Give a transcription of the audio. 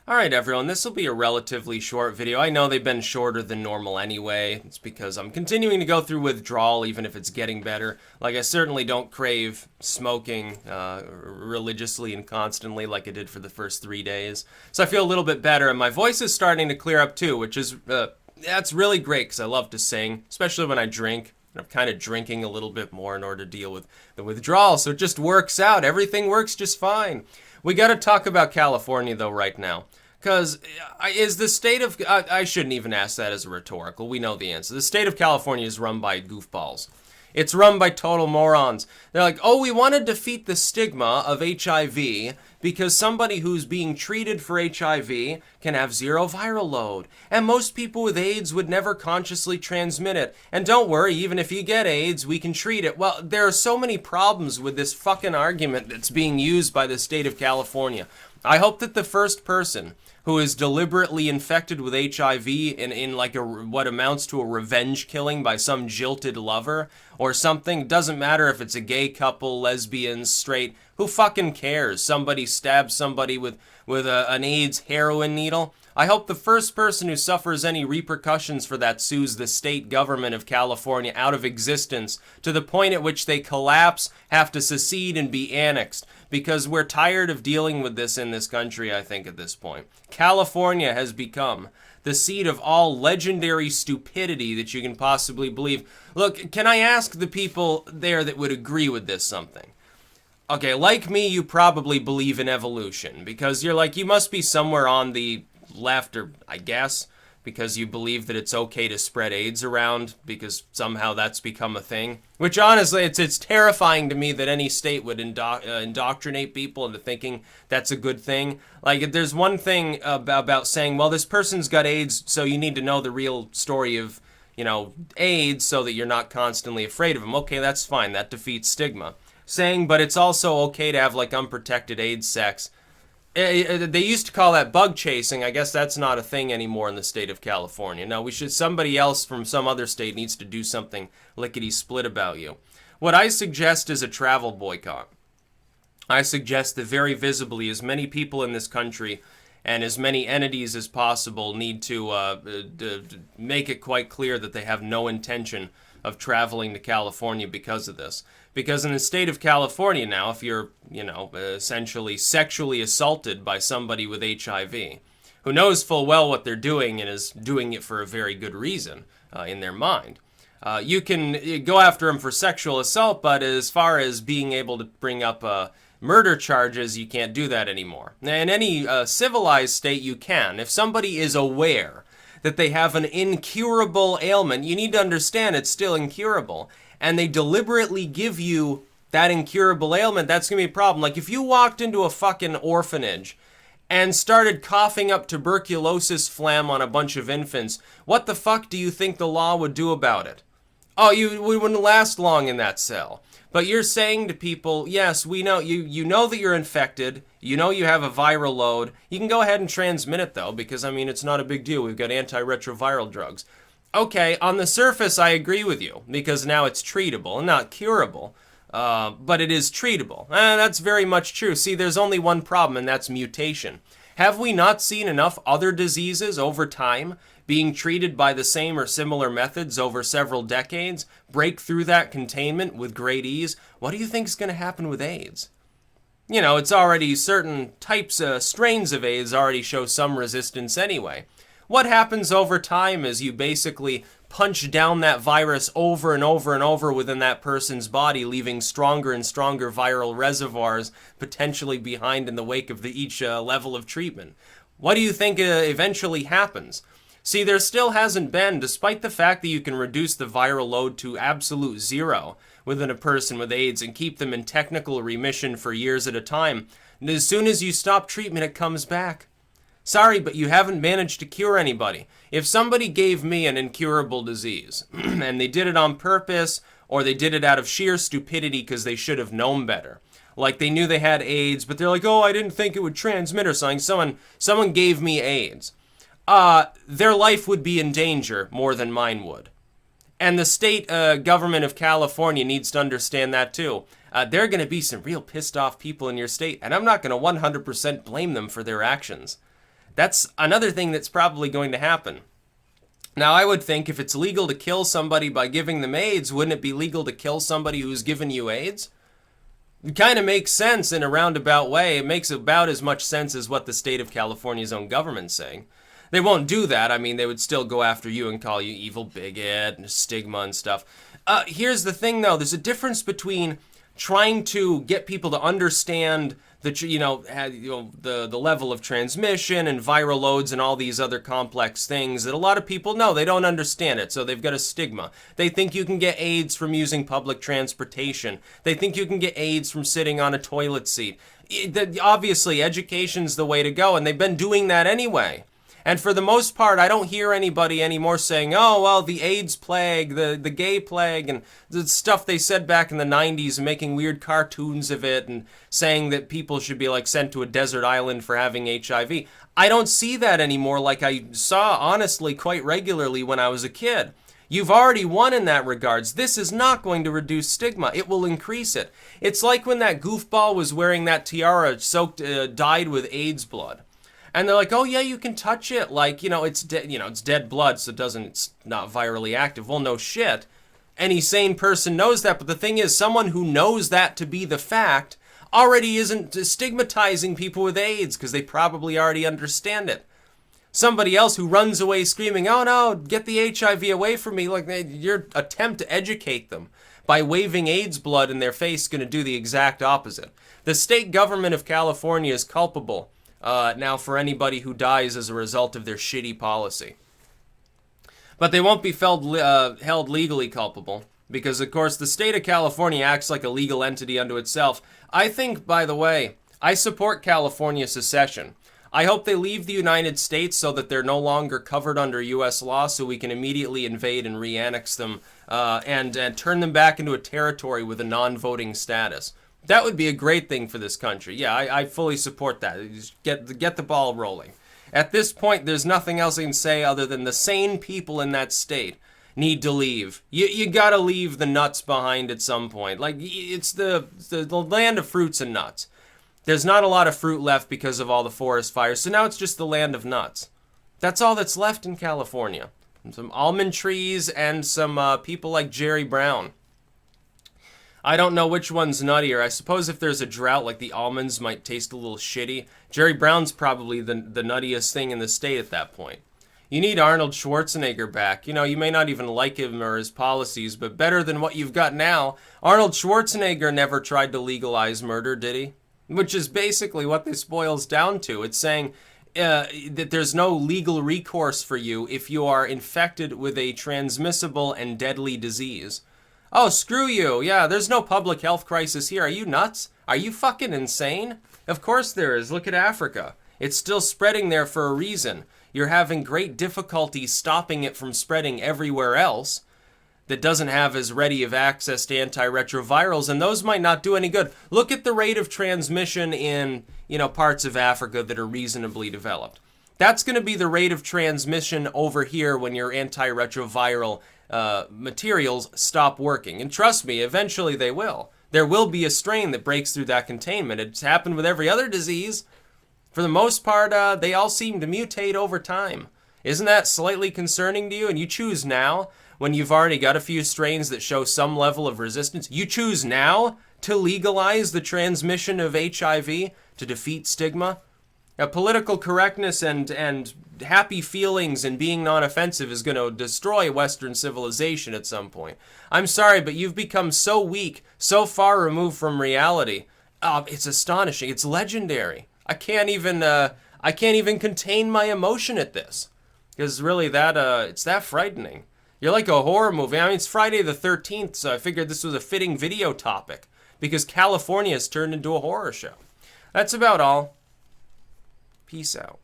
Alright everyone, this will be a relatively short video. I know they've been shorter than normal anyway. It's because I'm continuing to go through withdrawal even if it's getting better. Like, I certainly don't crave smoking religiously and constantly like I did for the first 3 days. So I feel a little bit better, and my voice is starting to clear up too, which is, that's really great because I love to sing, especially when I drink. I'm kind of drinking a little bit more in order to deal with the withdrawal, so it just works out. Everything works just fine. We got to talk about California, though, right now. Because is the state of... I shouldn't even ask that as a rhetorical. We know the answer. The state of California is run by goofballs. It's run by total morons. They're like, oh, we want to defeat the stigma of HIV because somebody who's being treated for HIV can have zero viral load. And most people with AIDS would never consciously transmit it. And don't worry, even if you get AIDS, we can treat it. Well, there are so many problems with this fucking argument that's being used by the state of California. I hope that the first person who is deliberately infected with HIV in like what amounts to a revenge killing by some jilted lover or something, doesn't matter if it's a gay couple, lesbian, straight, who fucking cares? Somebody stabs somebody with an AIDS heroin needle. I hope the first person who suffers any repercussions for that sues the state government of California out of existence to the point at which they collapse, have to secede, and be annexed. Because we're tired of dealing with this in this country, I think, at this point. California has become the seat of all legendary stupidity that you can possibly believe. Look, can I ask the people there that would agree with this something? Okay, like me, you probably believe in evolution, because you're like, you must be somewhere on the left, or I guess, because you believe that it's okay to spread AIDS around, because somehow that's become a thing. Which, honestly, it's terrifying to me that any state would indoctrinate people into thinking that's a good thing. Like, if there's one thing about saying, well, this person's got AIDS, so you need to know the real story of, you know, AIDS so that you're not constantly afraid of them. Okay, that's fine. That defeats stigma. Saying, but it's also okay to have, like, unprotected AIDS sex. They used to call that bug chasing. I guess that's not a thing anymore in the state of California. No, somebody else from some other state needs to do something lickety-split about you. What I suggest is a travel boycott. I suggest that very visibly as many people in this country and as many entities as possible need to make it quite clear that they have no intention of traveling to California because of this. Because in the state of California now, if you're, essentially sexually assaulted by somebody with HIV, who knows full well what they're doing and is doing it for a very good reason in their mind, you can go after them for sexual assault, but as far as being able to bring up murder charges, you can't do that anymore. In any civilized state, you can. If somebody is aware that they have an incurable ailment, you need to understand it's still incurable, and they deliberately give you that incurable ailment, that's going to be a problem. Like, if you walked into a fucking orphanage and started coughing up tuberculosis phlegm on a bunch of infants, what the fuck do you think the law would do about it? Oh, we wouldn't last long in that cell. But you're saying to people, yes, we know, you know that you're infected, you know you have a viral load, you can go ahead and transmit it though, because I mean, it's not a big deal, we've got antiretroviral drugs. Okay, on the surface I agree with you, because now it's treatable, not curable, but it is treatable. That's very much true. See, there's only one problem, and that's mutation. Have we not seen enough other diseases over time being treated by the same or similar methods over several decades, break through that containment with great ease? What do you think is going to happen with AIDS? You know, it's already certain types, strains of AIDS already show some resistance anyway. What happens over time is you basically punch down that virus over and over and over within that person's body, leaving stronger and stronger viral reservoirs potentially behind in the wake of each level of treatment. What do you think eventually happens? See, there still hasn't been, despite the fact that you can reduce the viral load to absolute zero within a person with AIDS and keep them in technical remission for years at a time, and as soon as you stop treatment, it comes back. Sorry, but you haven't managed to cure anybody. If somebody gave me an incurable disease, and they did it on purpose, or they did it out of sheer stupidity because they should have known better, like they knew they had AIDS, but they're like, oh, I didn't think it would transmit or something, someone gave me AIDS, their life would be in danger more than mine would. And the state government of California needs to understand that too. There are going to be some real pissed off people in your state, and I'm not going to 100% blame them for their actions. That's another thing that's probably going to happen. Now, I would think if it's legal to kill somebody by giving them AIDS, wouldn't it be legal to kill somebody who's given you AIDS? It kind of makes sense in a roundabout way. It makes about as much sense as what the state of California's own government's saying. They won't do that. I mean, they would still go after you and call you evil bigot and stigma and stuff. Here's the thing, though. There's a difference between trying to get people to understand the the level of transmission and viral loads and all these other complex things that a lot of people know. They don't understand it, so they've got a stigma. They think you can get AIDS from using public transportation. They think you can get AIDS from sitting on a toilet seat. Obviously, education's the way to go, and they've been doing that anyway. And for the most part, I don't hear anybody anymore saying, oh, well, the AIDS plague, the gay plague, and the stuff they said back in the 90s, and making weird cartoons of it, and saying that people should be, like, sent to a desert island for having HIV. I don't see that anymore like I saw, honestly, quite regularly when I was a kid. You've already won in that regards. This is not going to reduce stigma. It will increase it. It's like when that goofball was wearing that tiara dyed with AIDS blood. And they're like, oh yeah, you can touch it, like, it's it's dead blood, so it's not virally active. Well, no shit. Any sane person knows that, but the thing is, someone who knows that to be the fact already isn't stigmatizing people with AIDS, because they probably already understand it. Somebody else who runs away screaming, oh no, get the HIV away from me, like your attempt to educate them by waving AIDS blood in their face is going to do the exact opposite. The state government of California is culpable now for anybody who dies as a result of their shitty policy. But they won't be held legally culpable because, of course, the state of California acts like a legal entity unto itself. I think, by the way, I support California secession. I hope they leave the United States so that they're no longer covered under U.S. law, so we can immediately invade and re-annex them and turn them back into a territory with a non-voting status. That would be a great thing for this country. Yeah, I fully support that. Just get the ball rolling. At this point, there's nothing else I can say other than the sane people in that state need to leave. You gotta leave the nuts behind at some point. Like, it's the land of fruits and nuts. There's not a lot of fruit left because of all the forest fires, so now it's just the land of nuts. That's all that's left in California. Some almond trees and some people like Jerry Brown. I don't know which one's nuttier. I suppose if there's a drought, like the almonds might taste a little shitty. Jerry Brown's probably the nuttiest thing in the state at that point. You need Arnold Schwarzenegger back. You may not even like him or his policies, but better than what you've got now. Arnold Schwarzenegger never tried to legalize murder, did he? Which is basically what this boils down to. It's saying that there's no legal recourse for you if you are infected with a transmissible and deadly disease. Oh, screw you. Yeah, there's no public health crisis here. Are you nuts? Are you fucking insane? Of course there is. Look at Africa. It's still spreading there for a reason. You're having great difficulty stopping it from spreading everywhere else that doesn't have as ready of access to antiretrovirals, and those might not do any good. Look at the rate of transmission in, parts of Africa that are reasonably developed. That's going to be the rate of transmission over here when your antiretroviral materials stop working. And trust me, eventually they will. There will be a strain that breaks through that containment. It's happened with every other disease. For the most part, they all seem to mutate over time. Isn't that slightly concerning to you? And you choose now, when you've already got a few strains that show some level of resistance, you choose now to legalize the transmission of HIV to defeat stigma? Political correctness and happy feelings and being non-offensive is going to destroy Western civilization at some point. I'm sorry, but you've become so weak, so far removed from reality. It's astonishing. It's legendary. I can't even contain my emotion at this, because really it's that frightening. You're like a horror movie. I mean, it's Friday the 13th, so I figured this was a fitting video topic because California has turned into a horror show. That's about all. Peace out.